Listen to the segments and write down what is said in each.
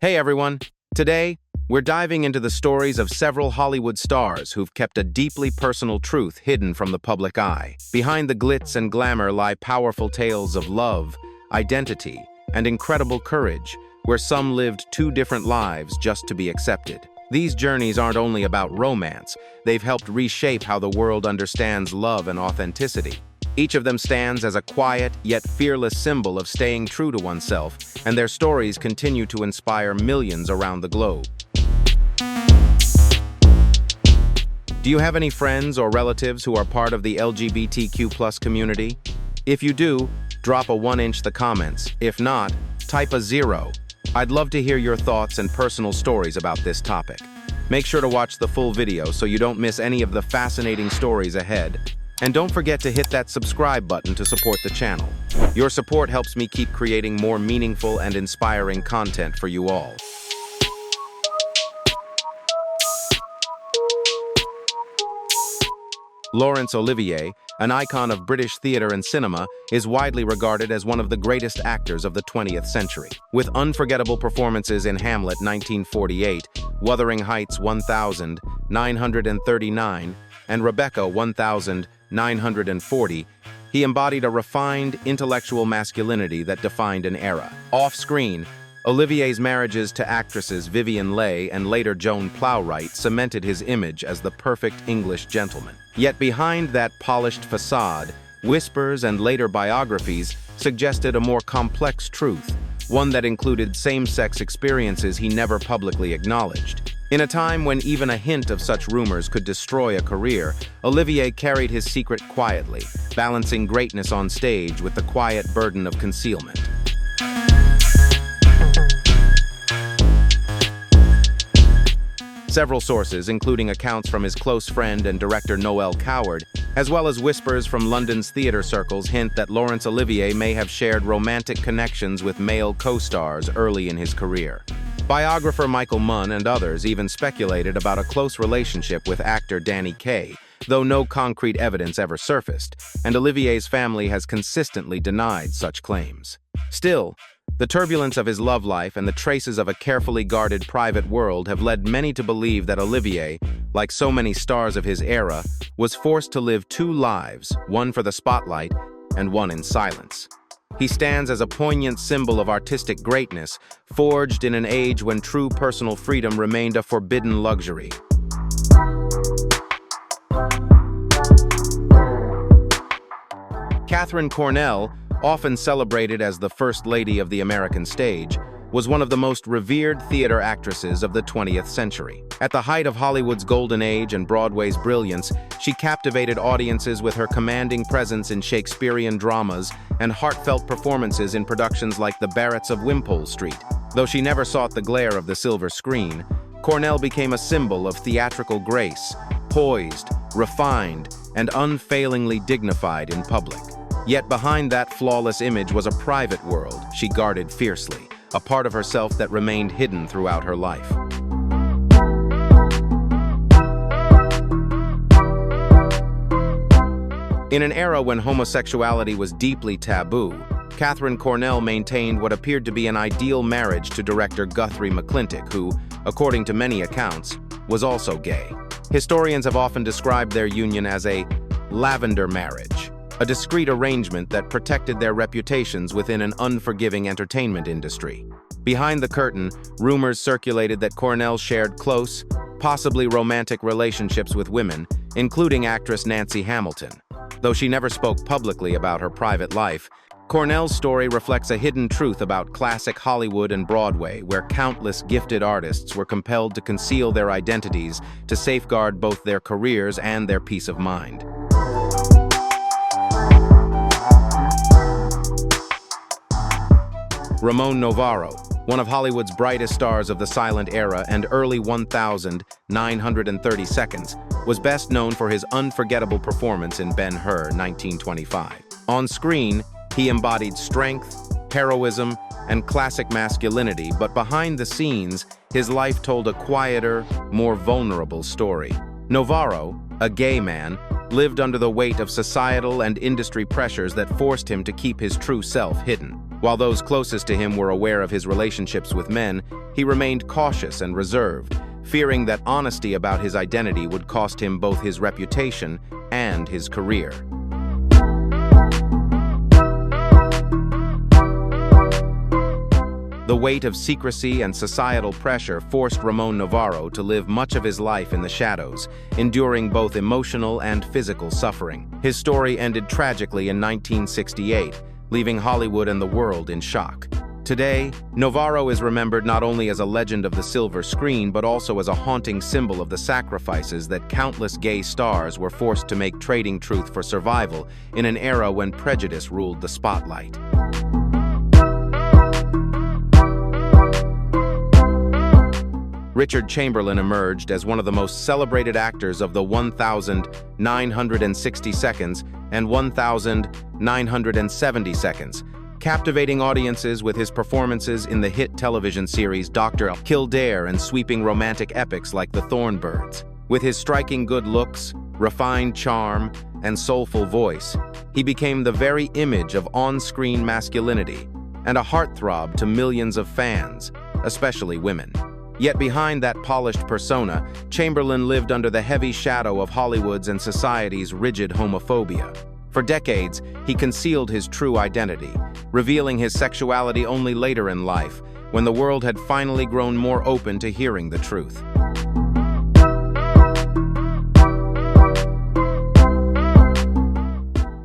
Hey everyone! Today, we're diving into the stories of several Hollywood stars who've kept a deeply personal truth hidden from the public eye. Behind the glitz and glamour lie powerful tales of love, identity, and incredible courage, where some lived two different lives just to be accepted. These journeys aren't only about romance, they've helped reshape how the world understands love and authenticity. Each of them stands as a quiet yet fearless symbol of staying true to oneself, and their stories continue to inspire millions around the globe. Do you have any friends or relatives who are part of the LGBTQ+ community? If you do, drop a 1-inch the comments. If not, type a 0. I'd love to hear your thoughts and personal stories about this topic. Make sure to watch the full video so you don't miss any of the fascinating stories ahead. And don't forget to hit that subscribe button to support the channel. Your support helps me keep creating more meaningful and inspiring content for you all. Laurence Olivier, an icon of British theatre and cinema, is widely regarded as one of the greatest actors of the 20th century. With unforgettable performances in Hamlet 1948, Wuthering Heights 1939, and Rebecca 1940, he embodied a refined, intellectual masculinity that defined an era. Off-screen, Olivier's marriages to actresses Vivien Leigh and later Joan Plowright cemented his image as the perfect English gentleman. Yet behind that polished facade, whispers and later biographies suggested a more complex truth, one that included same-sex experiences he never publicly acknowledged. In a time when even a hint of such rumors could destroy a career, Olivier carried his secret quietly, balancing greatness on stage with the quiet burden of concealment. Several sources, including accounts from his close friend and director Noel Coward, as well as whispers from London's theatre circles, hint that Laurence Olivier may have shared romantic connections with male co-stars early in his career. Biographer Michael Munn and others even speculated about a close relationship with actor Danny Kaye, though no concrete evidence ever surfaced, and Olivier's family has consistently denied such claims. Still, the turbulence of his love life and the traces of a carefully guarded private world have led many to believe that Olivier, like so many stars of his era, was forced to live two lives, one for the spotlight and one in silence. He stands as a poignant symbol of artistic greatness, forged in an age when true personal freedom remained a forbidden luxury. Katharine Cornell, often celebrated as the First Lady of the American stage, was one of the most revered theater actresses of the 20th century. At the height of Hollywood's golden age and Broadway's brilliance, she captivated audiences with her commanding presence in Shakespearean dramas and heartfelt performances in productions like The Barretts of Wimpole Street. Though she never sought the glare of the silver screen, Cornell became a symbol of theatrical grace, poised, refined, and unfailingly dignified in public. Yet behind that flawless image was a private world she guarded fiercely, a part of herself that remained hidden throughout her life. In an era when homosexuality was deeply taboo, Katharine Cornell maintained what appeared to be an ideal marriage to director Guthrie McClintock, who, according to many accounts, was also gay. Historians have often described their union as a lavender marriage, a discreet arrangement that protected their reputations within an unforgiving entertainment industry. Behind the curtain, rumors circulated that Cornell shared close, possibly romantic relationships with women, including actress Nancy Hamilton. Though she never spoke publicly about her private life, Cornell's story reflects a hidden truth about classic Hollywood and Broadway, where countless gifted artists were compelled to conceal their identities to safeguard both their careers and their peace of mind. Ramon Novarro, one of Hollywood's brightest stars of the silent era and early 1930s, was best known for his unforgettable performance in Ben-Hur 1925. On screen, he embodied strength, heroism, and classic masculinity, but behind the scenes, his life told a quieter, more vulnerable story. Novarro, a gay man, lived under the weight of societal and industry pressures that forced him to keep his true self hidden. While those closest to him were aware of his relationships with men, he remained cautious and reserved, fearing that honesty about his identity would cost him both his reputation and his career. The weight of secrecy and societal pressure forced Ramon Novarro to live much of his life in the shadows, enduring both emotional and physical suffering. His story ended tragically in 1968, leaving Hollywood and the world in shock. Today, Novarro is remembered not only as a legend of the silver screen, but also as a haunting symbol of the sacrifices that countless gay stars were forced to make trading truth for survival in an era when prejudice ruled the spotlight. Richard Chamberlain emerged as one of the most celebrated actors of the 1,960 Seconds and 1,970 Seconds, captivating audiences with his performances in the hit television series Dr. Kildare and sweeping romantic epics like The Thornbirds. With his striking good looks, refined charm, and soulful voice, he became the very image of on-screen masculinity and a heartthrob to millions of fans, especially women. Yet behind that polished persona, Chamberlain lived under the heavy shadow of Hollywood's and society's rigid homophobia. For decades, he concealed his true identity, revealing his sexuality only later in life, when the world had finally grown more open to hearing the truth.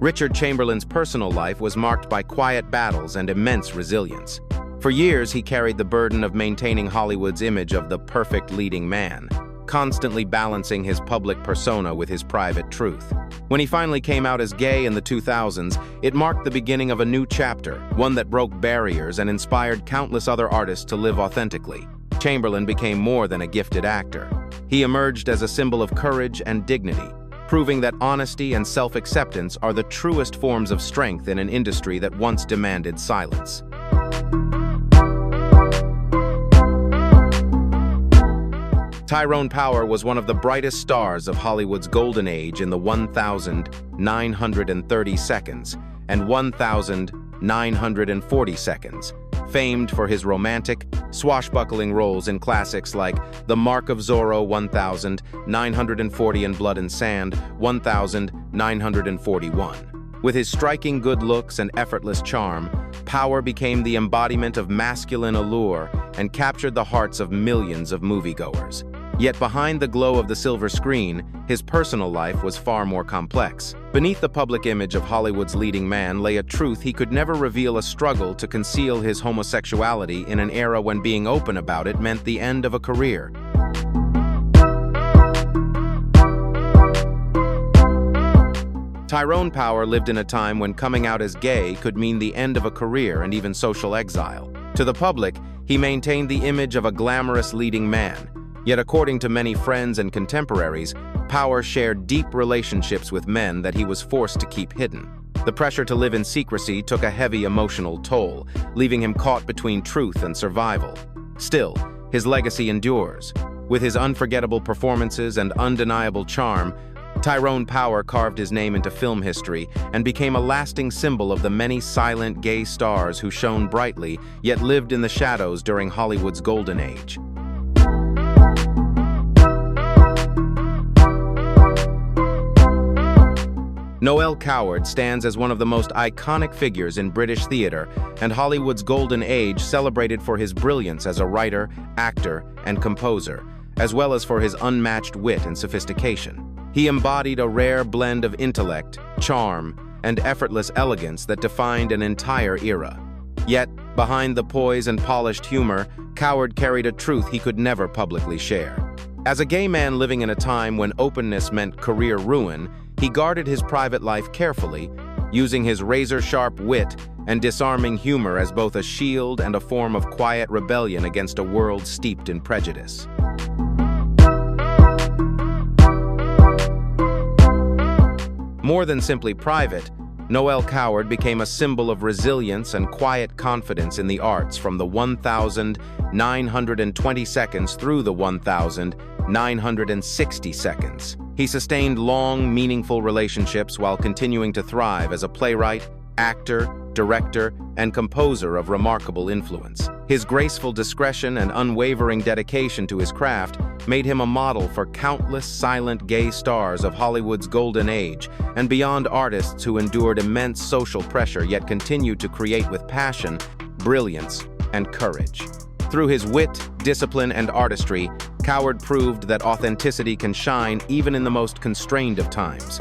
Richard Chamberlain's personal life was marked by quiet battles and immense resilience. For years, he carried the burden of maintaining Hollywood's image of the perfect leading man, constantly balancing his public persona with his private truth. When he finally came out as gay in the 2000s, it marked the beginning of a new chapter, one that broke barriers and inspired countless other artists to live authentically. Chamberlain became more than a gifted actor. He emerged as a symbol of courage and dignity, proving that honesty and self-acceptance are the truest forms of strength in an industry that once demanded silence. Tyrone Power was one of the brightest stars of Hollywood's golden age in the 1,930 Seconds and 1,940 Seconds, famed for his romantic, swashbuckling roles in classics like The Mark of Zorro 1,940 and Blood and Sand 1,941. With his striking good looks and effortless charm, Power became the embodiment of masculine allure and captured the hearts of millions of moviegoers. Yet behind the glow of the silver screen, his personal life was far more complex. Beneath the public image of Hollywood's leading man lay a truth he could never reveal, a struggle to conceal his homosexuality in an era when being open about it meant the end of a career. Tyrone Power lived in a time when coming out as gay could mean the end of a career and even social exile. To the public, he maintained the image of a glamorous leading man. Yet according to many friends and contemporaries, Power shared deep relationships with men that he was forced to keep hidden. The pressure to live in secrecy took a heavy emotional toll, leaving him caught between truth and survival. Still, his legacy endures. With his unforgettable performances and undeniable charm, Tyrone Power carved his name into film history and became a lasting symbol of the many silent gay stars who shone brightly yet lived in the shadows during Hollywood's golden age. Noel Coward stands as one of the most iconic figures in British theatre and Hollywood's golden age, celebrated for his brilliance as a writer, actor, and composer, as well as for his unmatched wit and sophistication. He embodied a rare blend of intellect, charm, and effortless elegance that defined an entire era. Yet, behind the poise and polished humor, Coward carried a truth he could never publicly share. As a gay man living in a time when openness meant career ruin, he guarded his private life carefully, using his razor-sharp wit and disarming humor as both a shield and a form of quiet rebellion against a world steeped in prejudice. More than simply private, Noel Coward became a symbol of resilience and quiet confidence in the arts from the 1,920 Seconds through the 1,960 Seconds. He sustained long, meaningful relationships while continuing to thrive as a playwright, actor, director, and composer of remarkable influence. His graceful discretion and unwavering dedication to his craft made him a model for countless silent gay stars of Hollywood's golden age and beyond, artists who endured immense social pressure yet continued to create with passion, brilliance, and courage. Through his wit, discipline, and artistry, Coward proved that authenticity can shine even in the most constrained of times.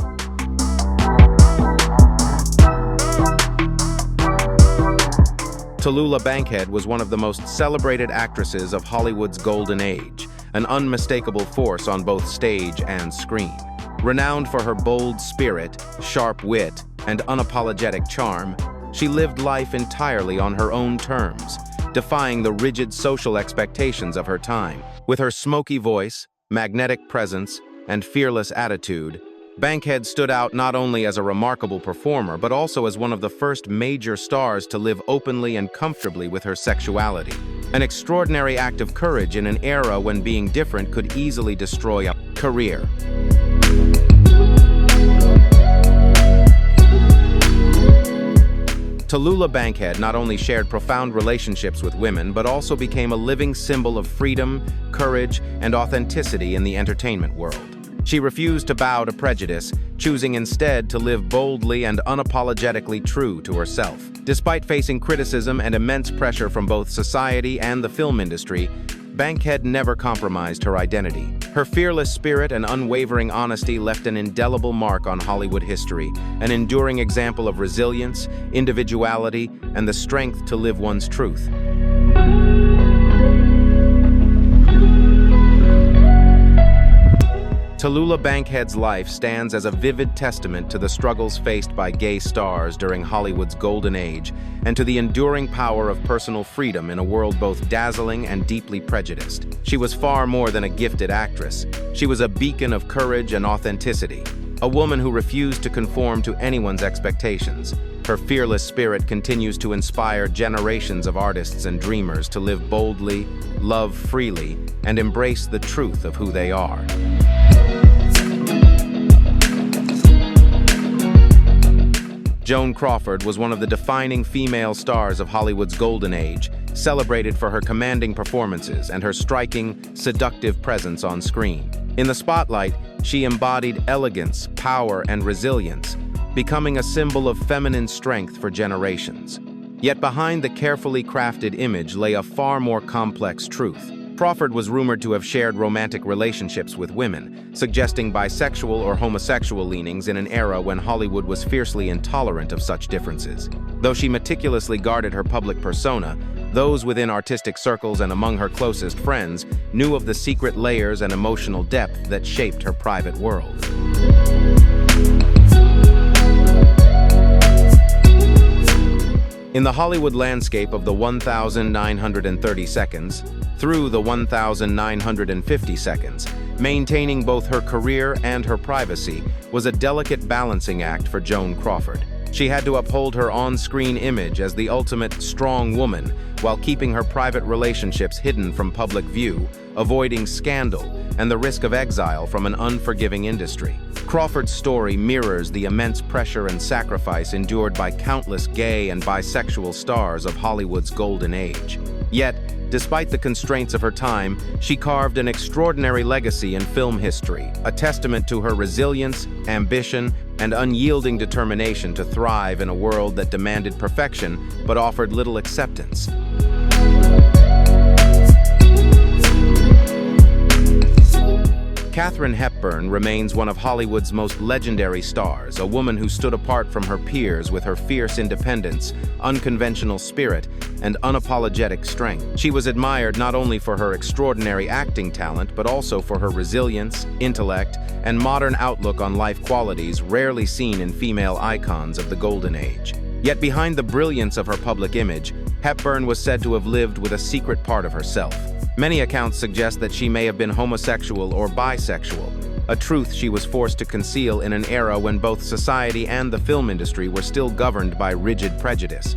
Tallulah Bankhead was one of the most celebrated actresses of Hollywood's golden age, an unmistakable force on both stage and screen. Renowned for her bold spirit, sharp wit, and unapologetic charm, she lived life entirely on her own terms, defying the rigid social expectations of her time. With her smoky voice, magnetic presence, and fearless attitude, Bankhead stood out not only as a remarkable performer, but also as one of the first major stars to live openly and comfortably with her sexuality. An extraordinary act of courage in an era when being different could easily destroy a career. Tallulah Bankhead not only shared profound relationships with women, but also became a living symbol of freedom, courage, and authenticity in the entertainment world. She refused to bow to prejudice, choosing instead to live boldly and unapologetically true to herself. Despite facing criticism and immense pressure from both society and the film industry, Bankhead never compromised her identity. Her fearless spirit and unwavering honesty left an indelible mark on Hollywood history, an enduring example of resilience, individuality, and the strength to live one's truth. Tallulah Bankhead's life stands as a vivid testament to the struggles faced by gay stars during Hollywood's golden age and to the enduring power of personal freedom in a world both dazzling and deeply prejudiced. She was far more than a gifted actress. She was a beacon of courage and authenticity, a woman who refused to conform to anyone's expectations. Her fearless spirit continues to inspire generations of artists and dreamers to live boldly, love freely, and embrace the truth of who they are. Joan Crawford was one of the defining female stars of Hollywood's golden age, celebrated for her commanding performances and her striking, seductive presence on screen. In the spotlight, she embodied elegance, power, and resilience, becoming a symbol of feminine strength for generations. Yet behind the carefully crafted image lay a far more complex truth. Crawford was rumored to have shared romantic relationships with women, suggesting bisexual or homosexual leanings in an era when Hollywood was fiercely intolerant of such differences. Though she meticulously guarded her public persona, those within artistic circles and among her closest friends knew of the secret layers and emotional depth that shaped her private world. In the Hollywood landscape of the 1,930 seconds, through the 1,950 seconds, maintaining both her career and her privacy was a delicate balancing act for Joan Crawford. She had to uphold her on-screen image as the ultimate strong woman while keeping her private relationships hidden from public view, avoiding scandal and the risk of exile from an unforgiving industry. Crawford's story mirrors the immense pressure and sacrifice endured by countless gay and bisexual stars of Hollywood's golden age. Yet, despite the constraints of her time, she carved an extraordinary legacy in film history, a testament to her resilience, ambition, and unyielding determination to thrive in a world that demanded perfection but offered little acceptance. Katharine Hepburn remains one of Hollywood's most legendary stars, a woman who stood apart from her peers with her fierce independence, unconventional spirit, and unapologetic strength. She was admired not only for her extraordinary acting talent, but also for her resilience, intellect, and modern outlook on life, qualities rarely seen in female icons of the golden age. Yet behind the brilliance of her public image, Hepburn was said to have lived with a secret part of herself. Many accounts suggest that she may have been homosexual or bisexual, a truth she was forced to conceal in an era when both society and the film industry were still governed by rigid prejudice.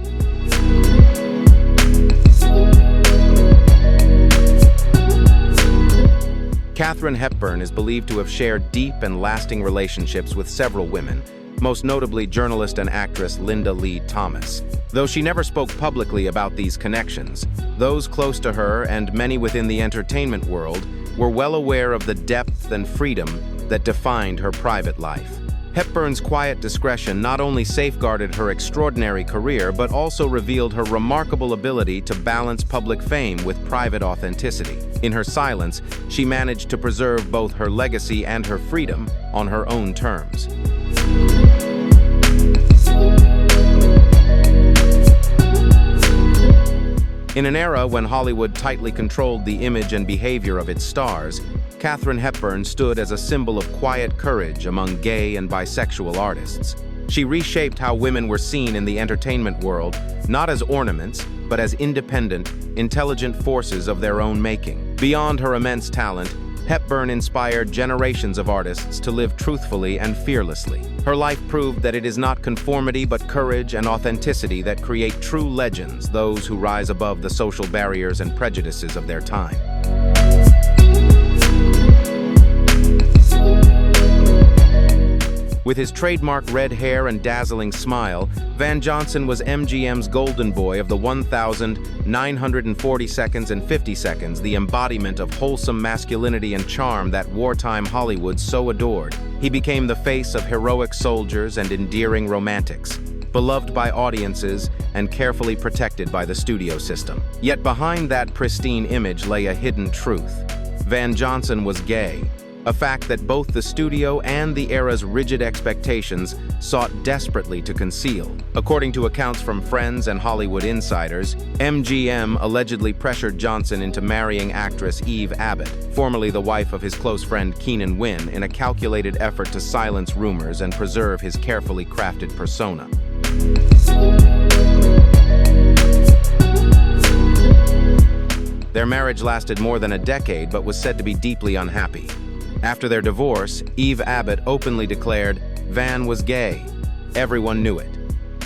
Katharine Hepburn is believed to have shared deep and lasting relationships with several women, most notably journalist and actress Linda Lee Thomas. Though she never spoke publicly about these connections, those close to her and many within the entertainment world were well aware of the depth and freedom that defined her private life. Hepburn's quiet discretion not only safeguarded her extraordinary career, but also revealed her remarkable ability to balance public fame with private authenticity. In her silence, she managed to preserve both her legacy and her freedom on her own terms. In an era when Hollywood tightly controlled the image and behavior of its stars, Katharine Hepburn stood as a symbol of quiet courage among gay and bisexual artists. She reshaped how women were seen in the entertainment world, not as ornaments, but as independent, intelligent forces of their own making. Beyond her immense talent, Hepburn inspired generations of artists to live truthfully and fearlessly. Her life proved that it is not conformity but courage and authenticity that create true legends, those who rise above the social barriers and prejudices of their time. With his trademark red hair and dazzling smile, Van Johnson was MGM's golden boy of the 1,940 seconds and 50 seconds, the embodiment of wholesome masculinity and charm that wartime Hollywood so adored. He became the face of heroic soldiers and endearing romantics, beloved by audiences and carefully protected by the studio system. Yet behind that pristine image lay a hidden truth. Van Johnson was gay, a fact that both the studio and the era's rigid expectations sought desperately to conceal. According to accounts from friends and Hollywood insiders, MGM allegedly pressured Johnson into marrying actress Eve Abbott, formerly the wife of his close friend Keenan Wynn, in a calculated effort to silence rumors and preserve his carefully crafted persona. Their marriage lasted more than a decade but was said to be deeply unhappy. After their divorce, Eve Abbott openly declared Van was gay. Everyone knew it.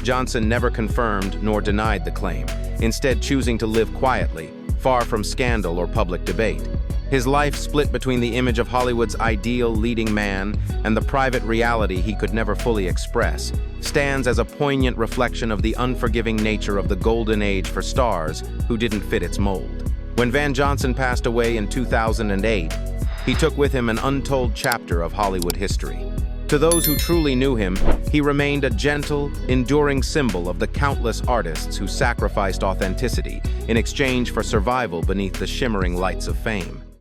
Johnson never confirmed nor denied the claim, instead choosing to live quietly, far from scandal or public debate. His life, split between the image of Hollywood's ideal leading man and the private reality he could never fully express, stands as a poignant reflection of the unforgiving nature of the golden age for stars who didn't fit its mold. When Van Johnson passed away in 2008, he took with him an untold chapter of Hollywood history. To those who truly knew him, he remained a gentle, enduring symbol of the countless artists who sacrificed authenticity in exchange for survival beneath the shimmering lights of fame.